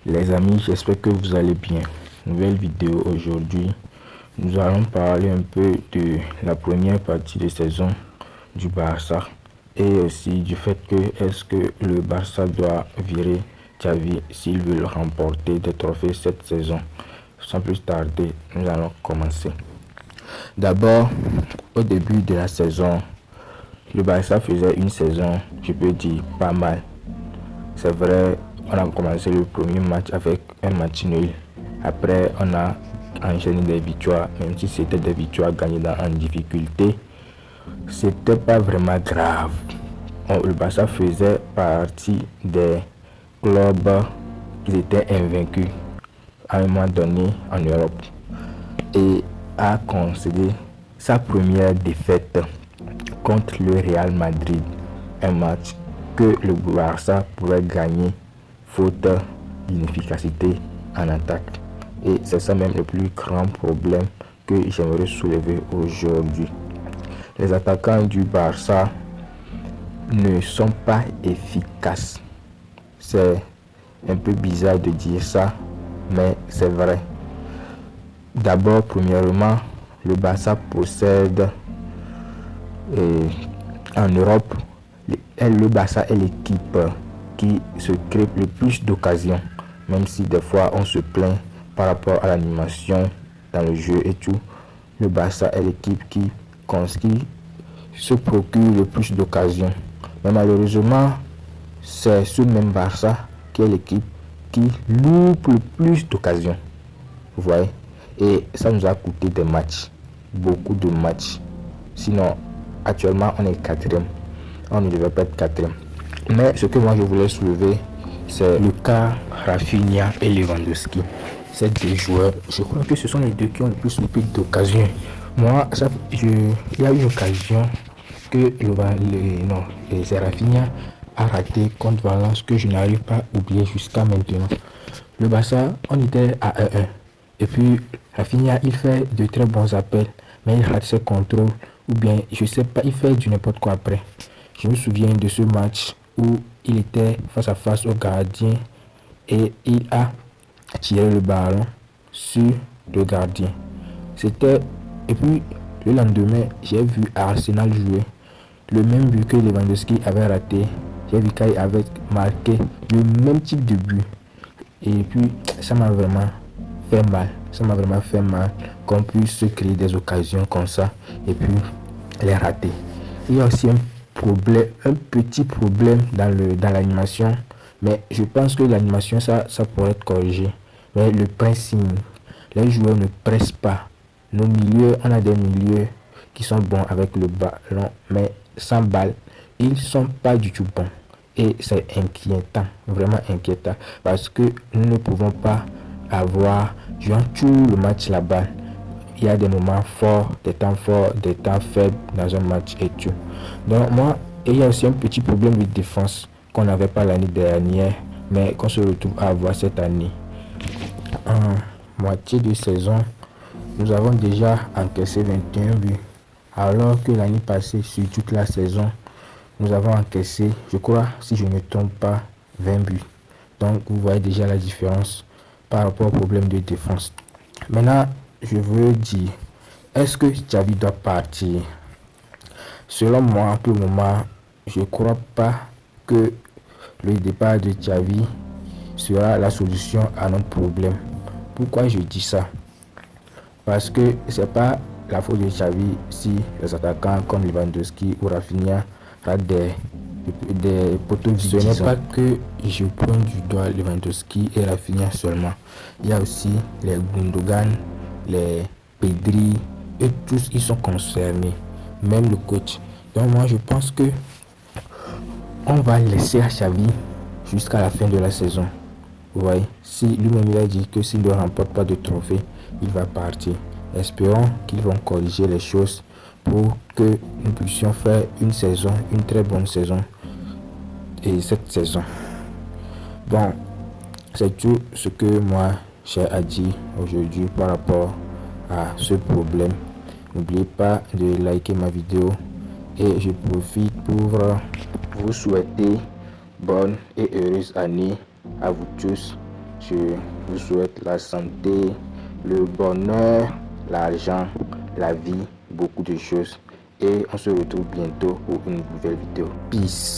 Les amis, j'espère que vous allez bien. Nouvelle vidéo aujourd'hui. Nous allons parler un peu de la première partie de saison du Barça et aussi du fait que est-ce que le Barça doit virer Xavi s'il veut remporter des trophées cette saison. Sans plus tarder, nous allons commencer. D'abord, au début de la saison, le Barça faisait une saison, je peux dire, pas mal. C'est vrai, on a commencé le premier match avec un match nul. Après, on a enchaîné des victoires, même si c'était des victoires gagnées en difficulté. C'était pas vraiment grave. Le Barça faisait partie des clubs qui étaient invaincus à un moment donné en Europe et a concédé sa première défaite contre le Real Madrid, un match que le Barça pourrait gagner faute d'inefficacité en attaque. Et c'est ça même le plus grand problème que j'aimerais soulever aujourd'hui. Les attaquants du Barça ne sont pas efficaces. C'est un peu bizarre de dire ça, mais c'est vrai. D'abord, premièrement, le Barça possède en Europe, le Barça est l'équipe qui se crée le plus d'occasions, même si des fois on se plaint par rapport à l'animation dans le jeu et tout. Le Barça est l'équipe qui se procure le plus d'occasions. Mais malheureusement, c'est ce même Barça qui est l'équipe qui loupe le plus d'occasions. Vous voyez? Et ça nous a coûté des matchs, beaucoup de matchs. Sinon, actuellement, on est quatrième. On ne devait pas être quatrième. Mais ce que moi je voulais soulever, c'est le cas Rafinha et Lewandowski. Ces deux joueurs, je crois que ce sont les deux qui ont le plus loupé d'occasions. Moi, il y a une occasion que Rafinha a raté contre Valence que je n'arrive pas à oublier jusqu'à maintenant. Le Barça, on était à 1-1. Et puis, Rafinha, il fait de très bons appels, mais il rate ses contrôles. Ou bien, je sais pas, il fait du n'importe quoi après. Je me souviens de ce match où il était face à face au gardien et il a tiré le ballon sur le gardien. Et puis, le lendemain, j'ai vu Arsenal jouer. Le même but que Lewandowski avait raté, j'ai vu qu'il avait marqué le même type de but. Et puis, ça m'a vraiment fait mal. Ça m'a vraiment fait mal qu'on puisse se créer des occasions comme ça et puis les rater. Il y a aussi un petit problème dans l'animation, mais je pense que l'animation, ça pourrait être corrigé. Mais le pressing, les joueurs ne pressent pas. Nos milieux, on a des milieux qui sont bons avec le ballon, mais sans balle, ils sont pas du tout bons. Et c'est inquiétant, vraiment inquiétant, parce que nous ne pouvons pas avoir durant tout le match la balle. Il y a des moments forts, des temps faibles dans un match et tout. Donc moi, il y a aussi un petit problème de défense qu'on n'avait pas l'année dernière, mais qu'on se retrouve à avoir cette année. En moitié de saison, nous avons déjà encaissé 21 buts, alors que l'année passée, sur toute la saison, nous avons encaissé, je crois, si je ne me trompe pas, 20 buts. Donc vous voyez déjà la différence par rapport au problème de défense. Maintenant, je veux dire, est-ce que Xavi doit partir? Selon moi, pour le moment, je ne crois pas que le départ de Xavi sera la solution à notre problème. Pourquoi je dis ça? Parce que ce n'est pas la faute de Xavi si les attaquants comme Lewandowski ou Rafinha ratent des poteaux. Ce n'est pas que je pointe du doigt Lewandowski et Rafinha seulement. Il y a aussi les Gundogan, les Pedri, et tous ils sont concernés, même le coach. Donc moi je pense que on va laisser à Xavi jusqu'à la fin de la saison. Vous voyez, si lui-même il a dit que s'il ne remporte pas de trophée, il va partir. Espérons qu'ils vont corriger les choses pour que nous puissions faire une très bonne saison et cette saison. Bon, c'est tout ce que moi j'ai à dire aujourd'hui par rapport à ce problème. N'oubliez pas de liker ma vidéo et je profite pour vous souhaiter bonne et heureuse année à vous tous Je vous souhaite la santé, le bonheur, l'argent, la vie, beaucoup de choses. Et on se retrouve bientôt pour une nouvelle vidéo. Peace.